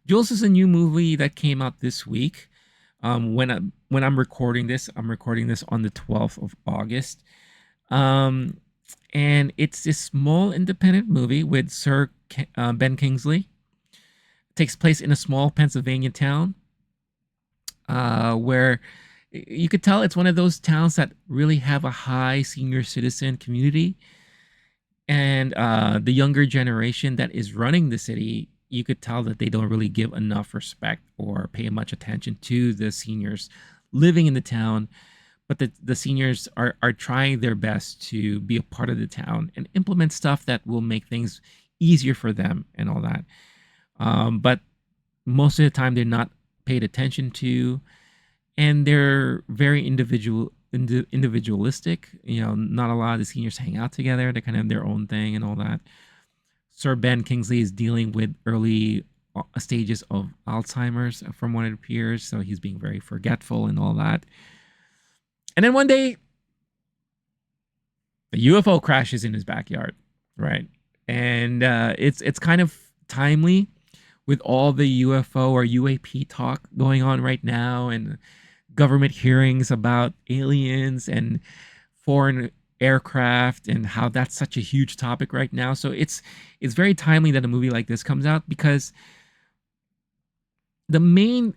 Jules is a new movie that came out this week. When I'm recording this, I'm recording this on the 12th of August. Um, and it's this small independent movie with Ben Kingsley. It takes place in a small Pennsylvania town, where you could tell it's one of those towns that really have a high senior citizen community. And the younger generation that is running the city, you could tell that they don't really give enough respect or pay much attention to the seniors living in the town. But the seniors are trying their best to be a part of the town and implement stuff that will make things easier for them and all that. But most of the time, they're not paid attention to, and they're very individualistic. Not a lot of the seniors hang out together. They kind of have their own thing and all that. Sir Ben Kingsley is dealing with early stages of Alzheimer's, from what it appears, so he's being very forgetful and all that. And then one day, a UFO crashes in his backyard, right? And it's kind of timely with all the UFO or UAP talk going on right now, and government hearings about aliens and foreign aircraft, and how that's such a huge topic right now. So it's very timely that a movie like this comes out, because the main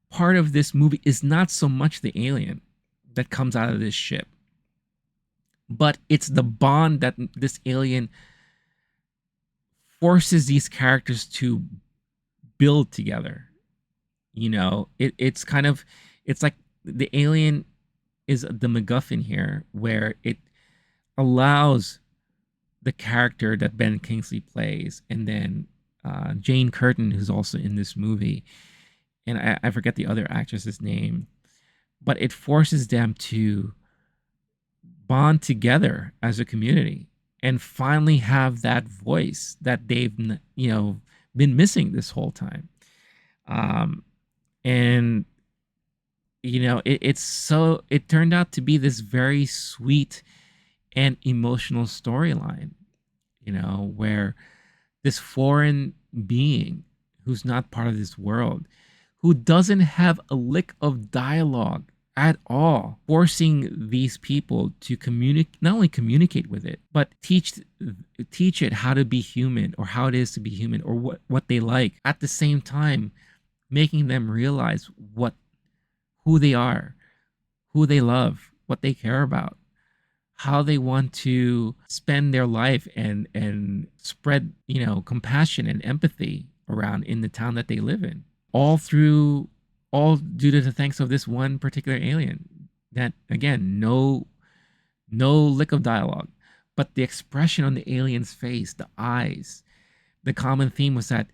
part of this movie is not so much the alien that comes out of this ship, but it's the bond that this alien forces these characters to build together. It's like the alien is the MacGuffin here, where it allows the character that Ben Kingsley plays, and then Jane Curtin, who's also in this movie, and I forget the other actress's name, but it forces them to bond together as a community and finally have that voice that they've been missing this whole time. And it turned out to be this very sweet and emotional storyline, where this foreign being who's not part of this world, who doesn't have a lick of dialogue at all, forcing these people to communicate, not only communicate with it, but teach it how to be human, or how it is to be human, or what they like, at the same time making them realize who they are, who they love, what they care about, how they want to spend their life, and spread, compassion and empathy around in the town that they live in. All due to the thanks of this one particular alien that, again, no lick of dialogue, but the expression on the alien's face, the eyes. The common theme was that,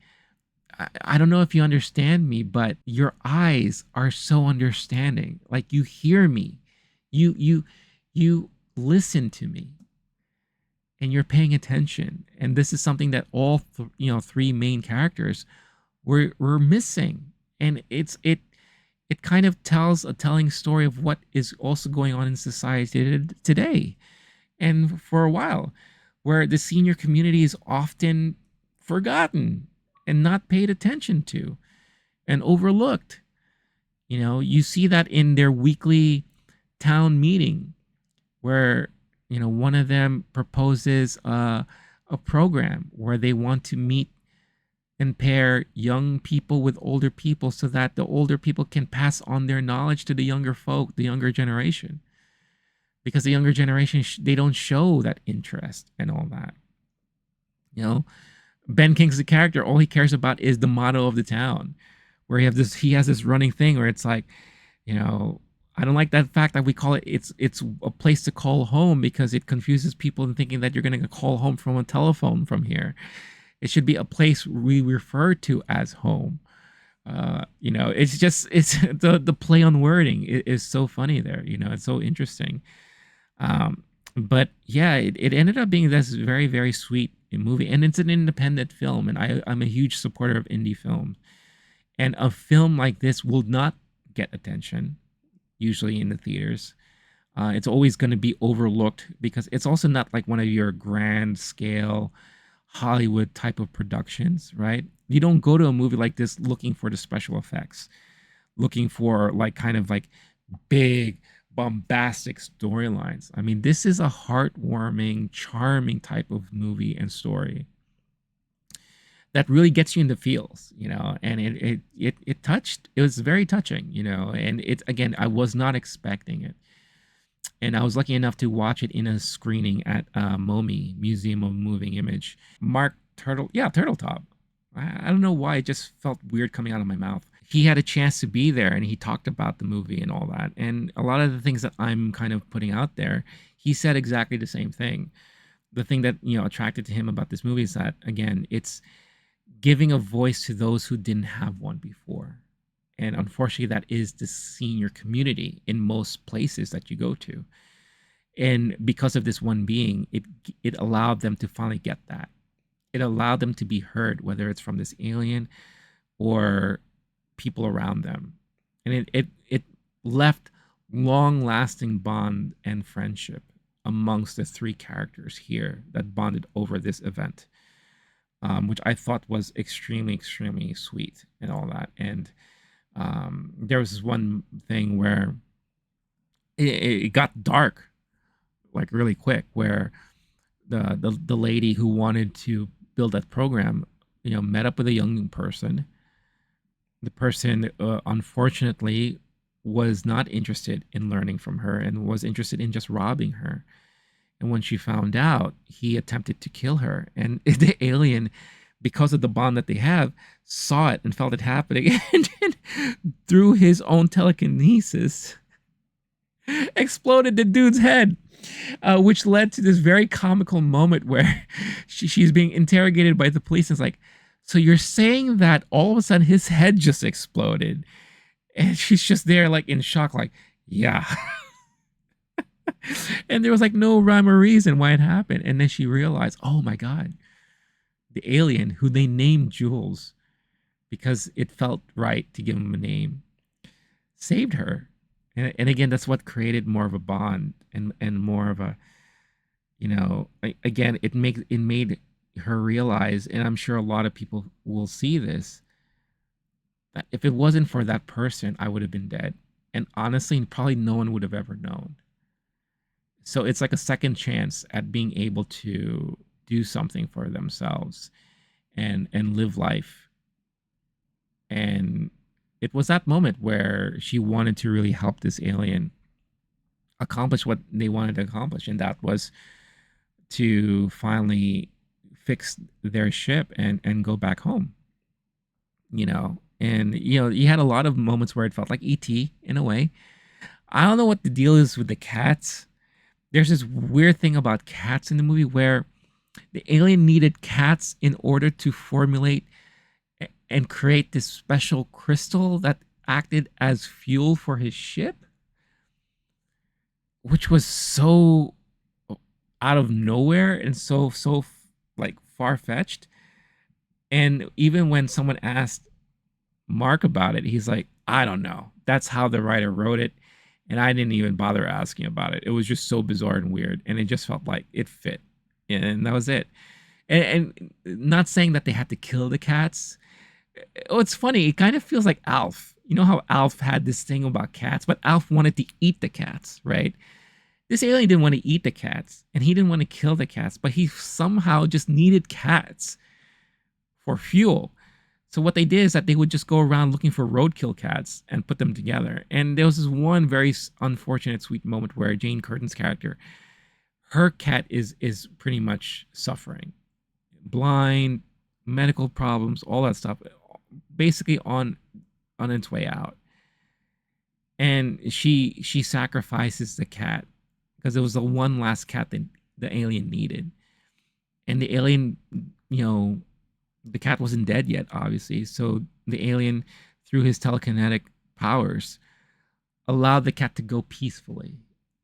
I don't know if you understand me, but your eyes are so understanding. Like, you hear me, you listen to me, and you're paying attention. And this is something that all three main characters were missing. And it kind of tells a telling story of what is also going on in society today, and for a while, where the senior community is often forgotten and not paid attention to and overlooked. You see that in their weekly town meeting, where one of them proposes a program where they want to meet and pair young people with older people, so that the older people can pass on their knowledge to the younger folk, the younger generation, because the younger generation, they don't show that interest and all that. Ben Kingsley's character, all he cares about is the motto of the town, where he has this running thing where it's like, I don't like that fact that we call it's a place to call home, because it confuses people in thinking that you're going to call home from a telephone from here. It should be a place we refer to as home. It's the play on wording is so funny there. It's so interesting. But yeah, it ended up being this very, very sweet movie, and it's an independent film, and I'm a huge supporter of indie films. And a film like this will not get attention usually in the theaters. It's always going to be overlooked, because it's also not like one of your grand scale Hollywood type of productions, right? You don't go to a movie like this looking for the special effects, looking for like kind of like big bombastic storylines. I mean, this is a heartwarming, charming type of movie and story that really gets you in the feels, and it touched. It was very touching, and it again, I was not expecting it, and I was lucky enough to watch it in a screening at MoMI, Museum of Moving Image. Turtletaub. I don't know why it just felt weird coming out of my mouth. He had a chance to be there, and he talked about the movie and all that, and a lot of the things that I'm kind of putting out there, he said exactly the same thing. The thing that attracted to him about this movie is that, again, it's giving a voice to those who didn't have one before. And unfortunately, that is the senior community in most places that you go to. And because of this one being, it allowed them to finally get that. It allowed them to be heard, whether it's from this alien or people around them. And it left long-lasting bond and friendship amongst the three characters here that bonded over this event. Which I thought was extremely, extremely sweet and all that. And there was this one thing where it got dark, like really quick, where the lady who wanted to build that program, met up with a young person. The person, unfortunately, was not interested in learning from her and was interested in just robbing her. And when she found out, he attempted to kill her. And the alien, because of the bond that they have, saw it and felt it happening. And then, through his own telekinesis, exploded the dude's head, which led to this very comical moment where she's being interrogated by the police. And it's like, so you're saying that all of a sudden his head just exploded? And she's just there like in shock, like, yeah. And there was like no rhyme or reason why it happened. And then she realized, oh my God, the alien who they named Jules because it felt right to give him a name saved her. And again, that's what created more of a bond and more of a, again, it made her realize, and I'm sure a lot of people will see this, that if it wasn't for that person, I would have been dead. And honestly, probably no one would have ever known. So it's like a second chance at being able to do something for themselves and live life. And it was that moment where she wanted to really help this alien accomplish what they wanted to accomplish, and that was to finally fix their ship and go back home. And you had a lot of moments where it felt like ET in a way. I don't know what the deal is with the cats. There's this weird thing about cats in the movie where the alien needed cats in order to formulate and create this special crystal that acted as fuel for his ship, which was so out of nowhere and so like far-fetched. And even when someone asked Marc about it, he's like, I don't know. That's how the writer wrote it. And I didn't even bother asking about it. It was just so bizarre and weird. And it just felt like it fit. And that was it. And not saying that they had to kill the cats. Oh, it's funny. It kind of feels like Alf. You know how Alf had this thing about cats, but Alf wanted to eat the cats, right? This alien didn't want to eat the cats, and he didn't want to kill the cats, but he somehow just needed cats for fuel. So what they did is that they would just go around looking for roadkill cats and put them together. And there was this one very unfortunate, sweet moment where Jane Curtin's character, her cat is pretty much suffering, blind, medical problems, all that stuff, basically on its way out. And she sacrifices the cat because it was the one last cat that the alien needed. And the alien, the cat wasn't dead yet, obviously. So the alien, through his telekinetic powers, allowed the cat to go peacefully.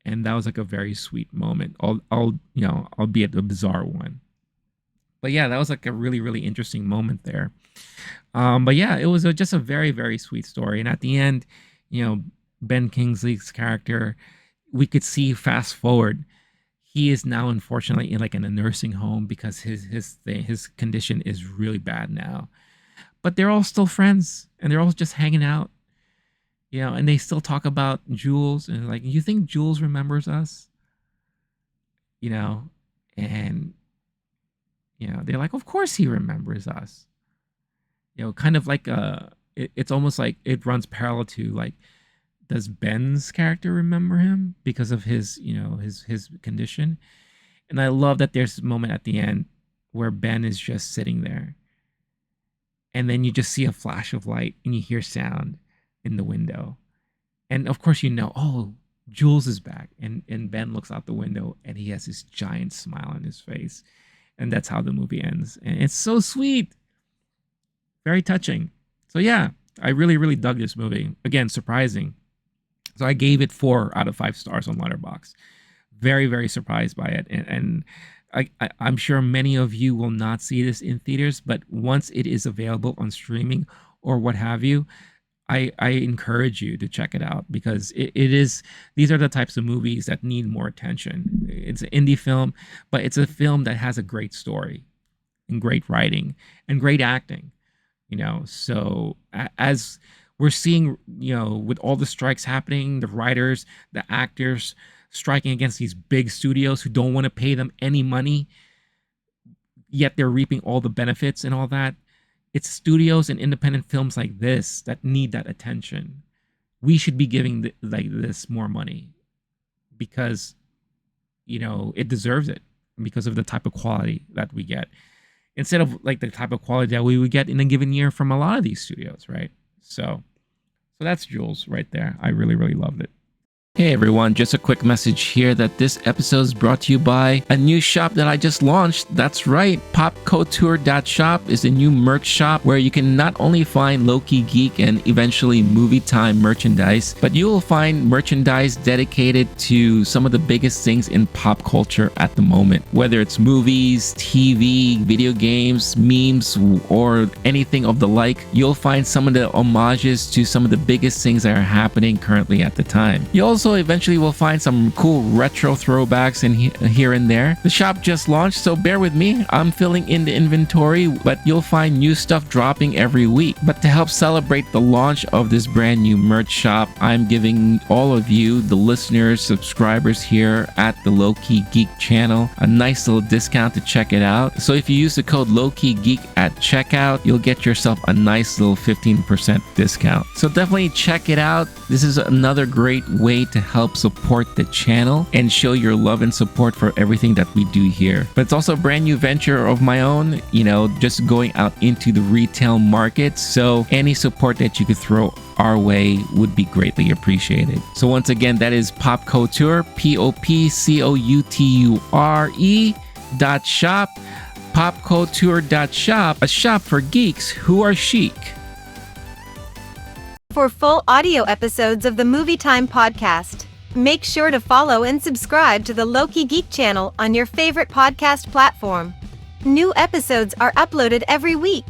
And that was like a very sweet moment, albeit a bizarre one. But yeah, that was like a really, really interesting moment there. But yeah, it was just a very, very sweet story. And at the end, Ben Kingsley's character, we could see fast forward. He is now unfortunately in a nursing home because his condition is really bad now. but they're all still friends and they're all just hanging out, and they still talk about Jules and like, you think Jules remembers us? And they're like, of course he remembers us. Kind of like it's almost like it runs parallel to like, does Ben's character remember him because of his his condition? And I love that there's a moment at the end where Ben is just sitting there, and then you just see a flash of light and you hear sound in the window, and of course oh, Jules is back, and Ben looks out the window and he has this giant smile on his face, and that's how the movie ends, and it's so sweet, very touching. So yeah, I really, really dug this movie. Again, surprising. So I gave it 4 out of 5 stars on Letterboxd. Very, very surprised by it, and I'm sure many of you will not see this in theaters, but once it is available on streaming or what have you, I encourage you to check it out, because it is, these are the types of movies that need more attention. It's an indie film, but it's a film that has a great story and great writing and great acting, so as we're seeing, with all the strikes happening, the writers, the actors striking against these big studios who don't want to pay them any money, yet they're reaping all the benefits and all that. It's studios and independent films like this that need that attention. We should be giving this more money, because, it deserves it, because of the type of quality that we get, instead of like the type of quality that we would get in a given year from a lot of these studios, right? So that's Jules right there. I really, really loved it. Hey everyone, just a quick message here that this episode is brought to you by a new shop that I just launched. That's right, popculture.shop is a new merch shop where you can not only find Low-Key Geek and eventually MovieTime merchandise, but you will find merchandise dedicated to some of the biggest things in pop culture at the moment. Whether it's movies, TV, video games, memes, or anything of the like, you'll find some of the homages to some of the biggest things that are happening currently at the time. You also eventually will find some cool retro throwbacks in here and there. The shop just launched, so bear with me. I'm filling in the inventory, but you'll find new stuff dropping every week. But to help celebrate the launch of this brand new merch shop, I'm giving all of you, the listeners, subscribers here at the Low-Key Geek channel, a nice little discount to check it out. So if you use the code LOWKEYGEEK at checkout, you'll get yourself a nice little 15% discount. So definitely check it out. This is another great way to help support the channel and show your love and support for everything that we do here. But it's also a brand new venture of my own, just going out into the retail market. So any support that you could throw our way would be greatly appreciated. So once again, that is Pop Couture, popculture.shop, popculture.shop, a shop for geeks who are chic. For full audio episodes of the MovieTime podcast, make sure to follow and subscribe to the Low-Key Geek channel on your favorite podcast platform. New episodes are uploaded every week.